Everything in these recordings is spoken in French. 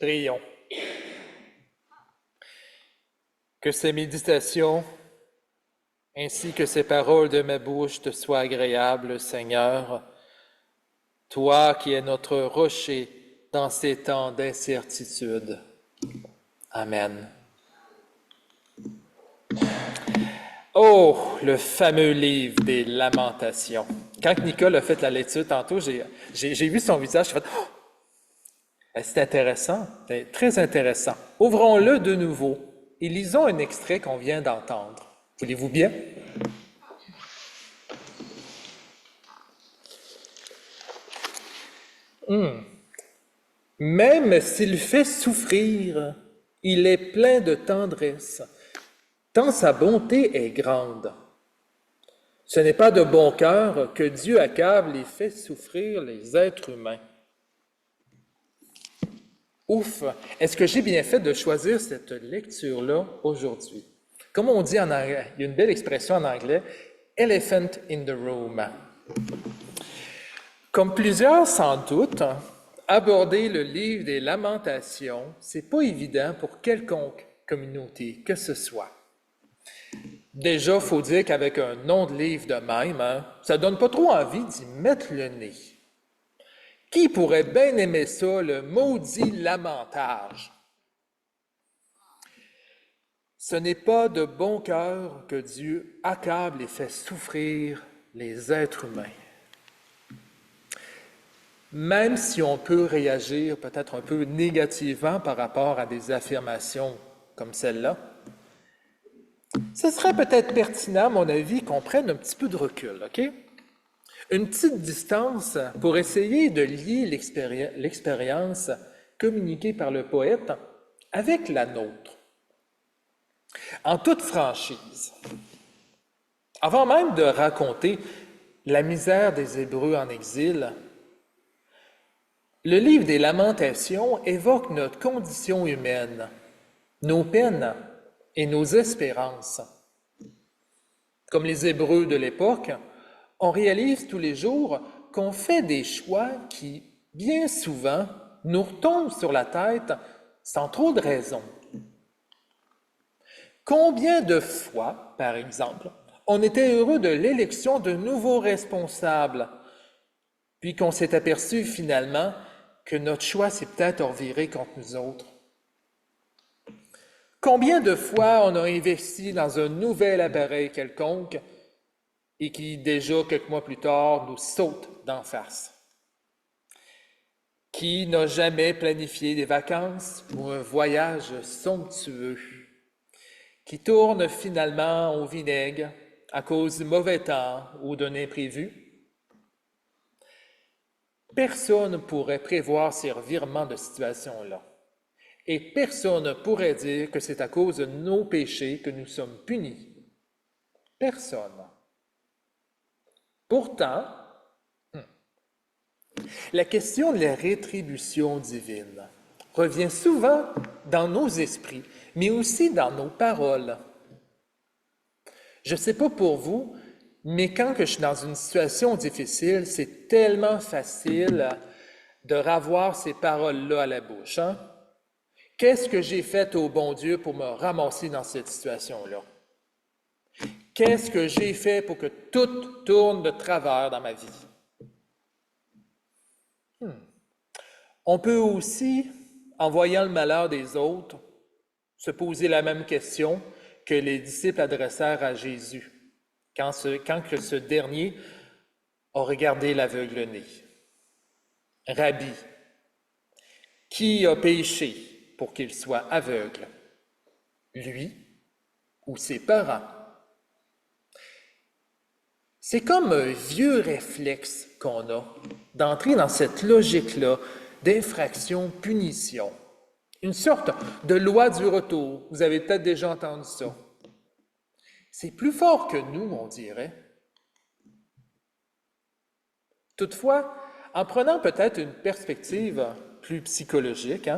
Prions. Que ces méditations ainsi que ces paroles de ma bouche te soient agréables, Seigneur, toi qui es notre rocher dans ces temps d'incertitude. Amen. Oh, le fameux livre des Lamentations. Quand Nicole a fait la lecture tantôt, j'ai vu son visage, j'ai fait « Oh! » C'est intéressant, c'est très intéressant. Ouvrons-le de nouveau et lisons un extrait qu'on vient d'entendre. Voulez-vous bien? Même s'il fait souffrir, il est plein de tendresse, tant sa bonté est grande. Ce n'est pas de bon cœur que Dieu accable et fait souffrir les êtres humains. Ouf! Est-ce que j'ai bien fait de choisir cette lecture-là aujourd'hui? Comme on dit en anglais, il y a une belle expression en anglais, « elephant in the room ». Comme plusieurs sans doute, aborder le livre des Lamentations, c'est pas évident pour quelconque communauté que ce soit. Déjà, il faut dire qu'avec un nom de livre de même, ça donne pas trop envie d'y mettre le nez. Qui pourrait bien aimer ça, le maudit lamentage? Ce n'est pas de bon cœur que Dieu accable et fait souffrir les êtres humains. Même si on peut réagir peut-être un peu négativement par rapport à des affirmations comme celle-là, ce serait peut-être pertinent, à mon avis, qu'on prenne un petit peu de recul, OK? Une petite distance pour essayer de lier l'expérience communiquée par le poète avec la nôtre. En toute franchise, avant même de raconter la misère des Hébreux en exil, le livre des Lamentations évoque notre condition humaine, nos peines et nos espérances. Comme les Hébreux de l'époque, on réalise tous les jours qu'on fait des choix qui, bien souvent, nous retombent sur la tête sans trop de raison. Combien de fois, par exemple, on était heureux de l'élection de nouveaux responsables, puis qu'on s'est aperçu finalement que notre choix s'est peut-être reviré contre nous autres? Combien de fois on a investi dans un nouvel appareil quelconque et qui, déjà quelques mois plus tard, nous saute d'en face? Qui n'a jamais planifié des vacances ou un voyage somptueux? Qui tourne finalement au vinaigre à cause du mauvais temps ou d'un imprévu? Personne ne pourrait prévoir ces revirements de situation-là. Et personne ne pourrait dire que c'est à cause de nos péchés que nous sommes punis. Personne. Pourtant, la question de la rétribution divine revient souvent dans nos esprits, mais aussi dans nos paroles. Je ne sais pas pour vous, mais quand que je suis dans une situation difficile, c'est tellement facile de ravoir ces paroles-là à la bouche. Qu'est-ce que j'ai fait au bon Dieu pour me ramasser dans cette situation-là? Qu'est-ce que j'ai fait pour que tout tourne de travers dans ma vie? On peut aussi, en voyant le malheur des autres, se poser la même question que les disciples adressèrent à Jésus quand ce dernier a regardé l'aveugle-né. Rabbi, qui a péché pour qu'il soit aveugle? Lui ou ses parents? C'est comme un vieux réflexe qu'on a d'entrer dans cette logique-là d'infraction-punition. Une sorte de loi du retour. Vous avez peut-être déjà entendu ça. C'est plus fort que nous, on dirait. Toutefois, en prenant peut-être une perspective plus psychologique,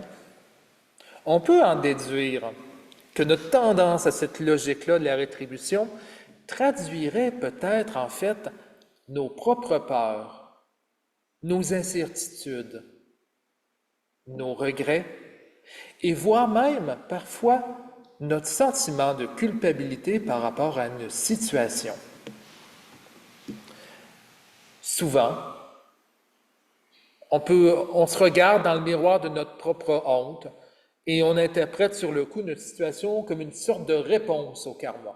on peut en déduire que notre tendance à cette logique-là de la rétribution traduirait peut-être en fait nos propres peurs, nos incertitudes, nos regrets et voire même parfois notre sentiment de culpabilité par rapport à une situation. Souvent, on se regarde dans le miroir de notre propre honte et on interprète sur le coup notre situation comme une sorte de réponse au karma,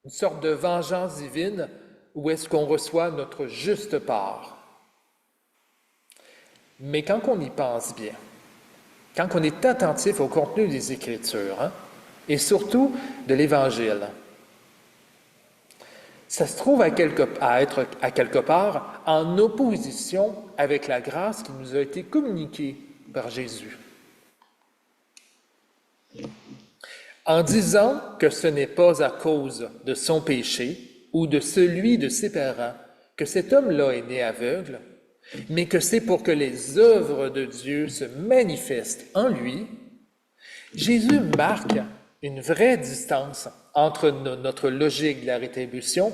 une sorte de vengeance divine où est-ce qu'on reçoit notre juste part. Mais quand on y pense bien, quand on est attentif au contenu des Écritures, et surtout de l'Évangile, ça se trouve à être à quelque part en opposition avec la grâce qui nous a été communiquée par Jésus. En disant que ce n'est pas à cause de son péché ou de celui de ses parents que cet homme-là est né aveugle, mais que c'est pour que les œuvres de Dieu se manifestent en lui, Jésus marque une vraie distance entre notre logique de la rétribution,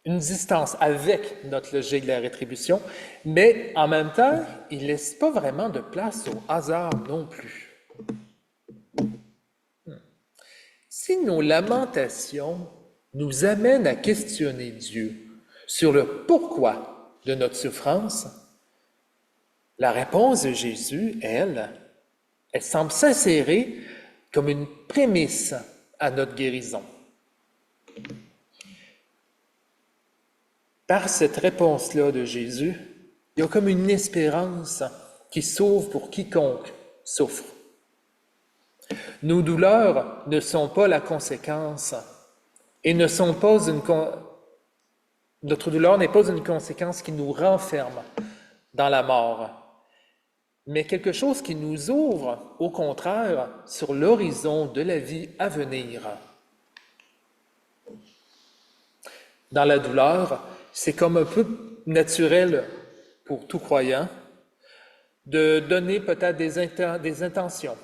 une distance avec notre logique de la rétribution, mais en même temps, il ne laisse pas vraiment de place au hasard non plus. Si nos lamentations nous amènent à questionner Dieu sur le pourquoi de notre souffrance, la réponse de Jésus, elle semble s'insérer comme une prémisse à notre guérison. Par cette réponse-là de Jésus, il y a comme une espérance qui s'ouvre pour quiconque souffre. Nos douleurs ne sont pas la conséquence et ne sont pas notre douleur n'est pas une conséquence qui nous renferme dans la mort, mais quelque chose qui nous ouvre, au contraire, sur l'horizon de la vie à venir. Dans la douleur, c'est comme un peu naturel pour tout croyant de donner peut-être des intentions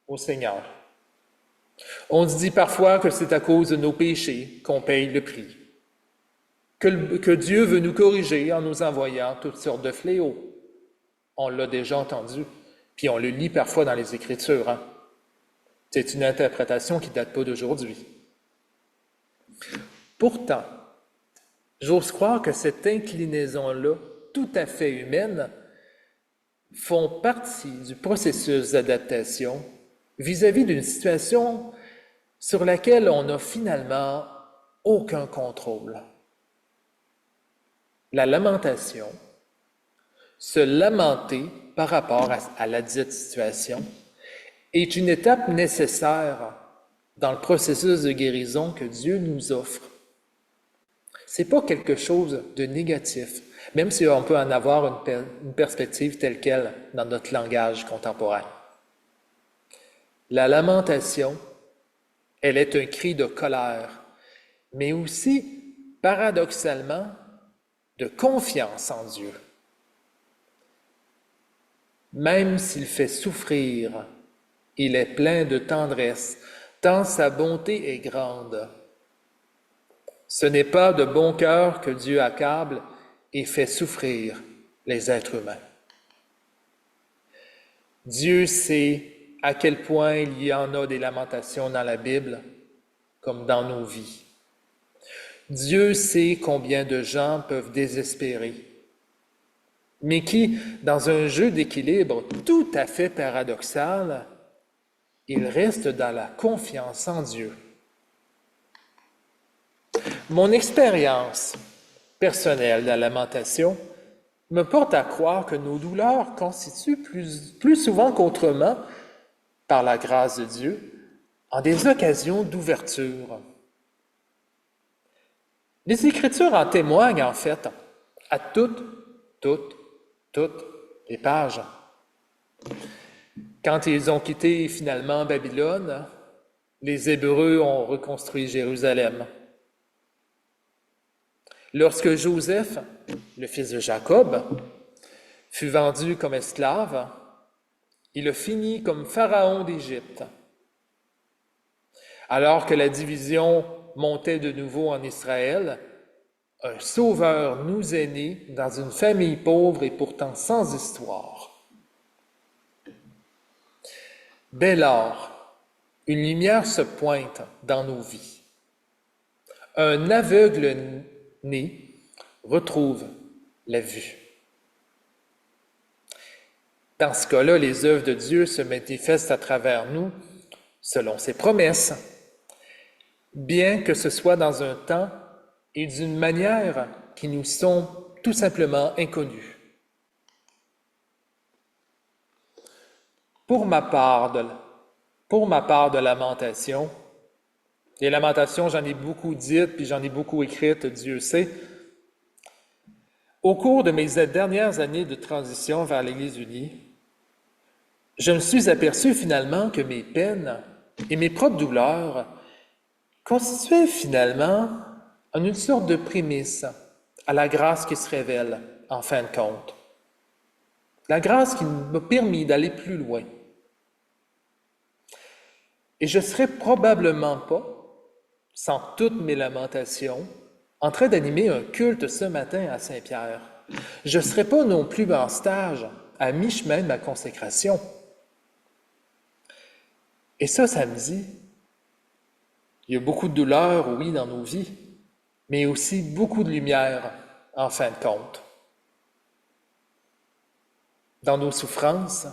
au Seigneur. On se dit parfois que c'est à cause de nos péchés qu'on paye le prix, que Dieu veut nous corriger en nous envoyant toutes sortes de fléaux. On l'a déjà entendu, puis on le lit parfois dans les Écritures. C'est une interprétation qui ne date pas d'aujourd'hui. Pourtant, j'ose croire que cette inclinaison-là, tout à fait humaine, font partie du processus d'adaptation vis-à-vis d'une situation sur laquelle on n'a finalement aucun contrôle. La lamentation, se lamenter par rapport à la dite situation, est une étape nécessaire dans le processus de guérison que Dieu nous offre. Ce n'est pas quelque chose de négatif, même si on peut en avoir une perspective telle qu'elle dans notre langage contemporain. La lamentation, elle est un cri de colère, mais aussi, paradoxalement, de confiance en Dieu. Même s'il fait souffrir, il est plein de tendresse, tant sa bonté est grande. Ce n'est pas de bon cœur que Dieu accable et fait souffrir les êtres humains. Dieu sait à quel point il y en a des lamentations dans la Bible, comme dans nos vies. Dieu sait combien de gens peuvent désespérer, mais qui, dans un jeu d'équilibre tout à fait paradoxal, ils restent dans la confiance en Dieu. Mon expérience personnelle de la lamentation me porte à croire que nos douleurs constituent plus souvent qu'autrement, par la grâce de Dieu, en des occasions d'ouverture. Les Écritures en témoignent en fait à toutes les pages. Quand ils ont quitté finalement Babylone, les Hébreux ont reconstruit Jérusalem. Lorsque Joseph, le fils de Jacob, fut vendu comme esclave, il a fini comme pharaon d'Égypte. Alors que la division montait de nouveau en Israël, Un sauveur nous est né dans une famille pauvre et pourtant sans histoire. Dès lors, une lumière se pointe dans nos vies. Un aveugle né retrouve la vue. Dans ce cas-là, les œuvres de Dieu se manifestent à travers nous selon ses promesses, bien que ce soit dans un temps et d'une manière qui nous sont tout simplement inconnus. Pour ma part de lamentation, les lamentations, j'en ai beaucoup dites, puis j'en ai beaucoup écrites, Dieu sait. Au cours de mes dernières années de transition vers l'Église unie, je me suis aperçu finalement que mes peines et mes propres douleurs constituaient finalement une sorte de prémisse à la grâce qui se révèle en fin de compte. La grâce qui m'a permis d'aller plus loin. Et je ne serais probablement pas, sans toutes mes lamentations, en train d'animer un culte ce matin à Saint-Pierre. Je ne serais pas non plus en stage, à mi-chemin de ma consécration. Et ça me dit, il y a beaucoup de douleur, oui, dans nos vies, mais aussi beaucoup de lumière, en fin de compte. Dans nos souffrances,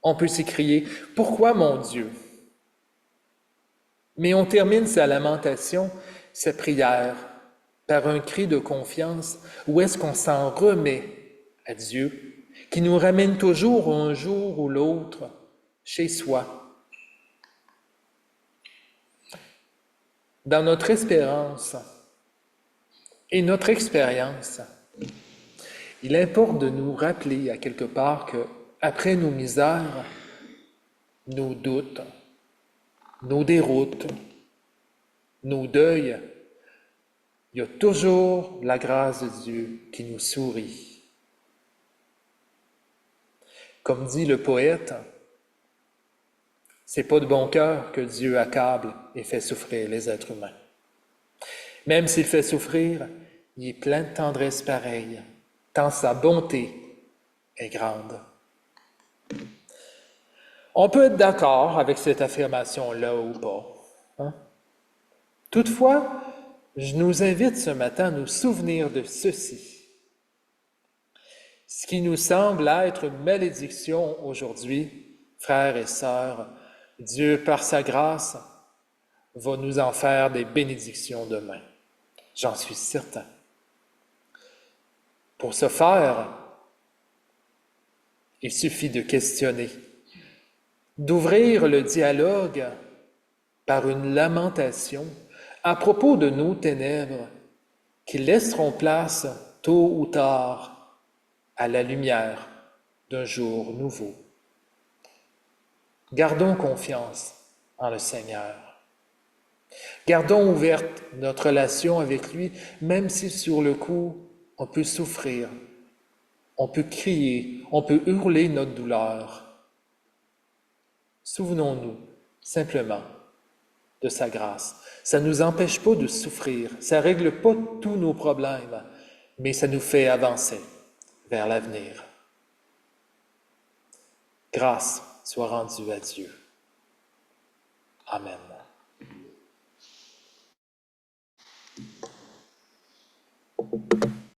on peut s'écrier « Pourquoi, mon Dieu ?» Mais on termine sa lamentation, sa prière, par un cri de confiance où est-ce qu'on s'en remet à Dieu, qui nous ramène toujours un jour ou l'autre chez soi. Dans notre espérance et notre expérience, il importe de nous rappeler à quelque part que, après nos misères, nos doutes, nos déroutes, nos deuils, il y a toujours la grâce de Dieu qui nous sourit. Comme dit le poète, c'est pas de bon cœur que Dieu accable et fait souffrir les êtres humains. Même s'il fait souffrir, il est plein de tendresse pareille, tant sa bonté est grande. On peut être d'accord avec cette affirmation-là ou pas. Hein? Toutefois, je nous invite ce matin à nous souvenir de ceci. Ce qui nous semble être une malédiction aujourd'hui, frères et sœurs, Dieu, par sa grâce, va nous en faire des bénédictions demain. J'en suis certain. Pour ce faire, il suffit de questionner, d'ouvrir le dialogue par une lamentation à propos de nos ténèbres qui laisseront place tôt ou tard à la lumière d'un jour nouveau. Gardons confiance en le Seigneur. Gardons ouverte notre relation avec lui, même si sur le coup, on peut souffrir, on peut crier, on peut hurler notre douleur. Souvenons-nous simplement de sa grâce. Ça ne nous empêche pas de souffrir, ça ne règle pas tous nos problèmes, mais ça nous fait avancer vers l'avenir. Grâce soit rendue à Dieu. Amen.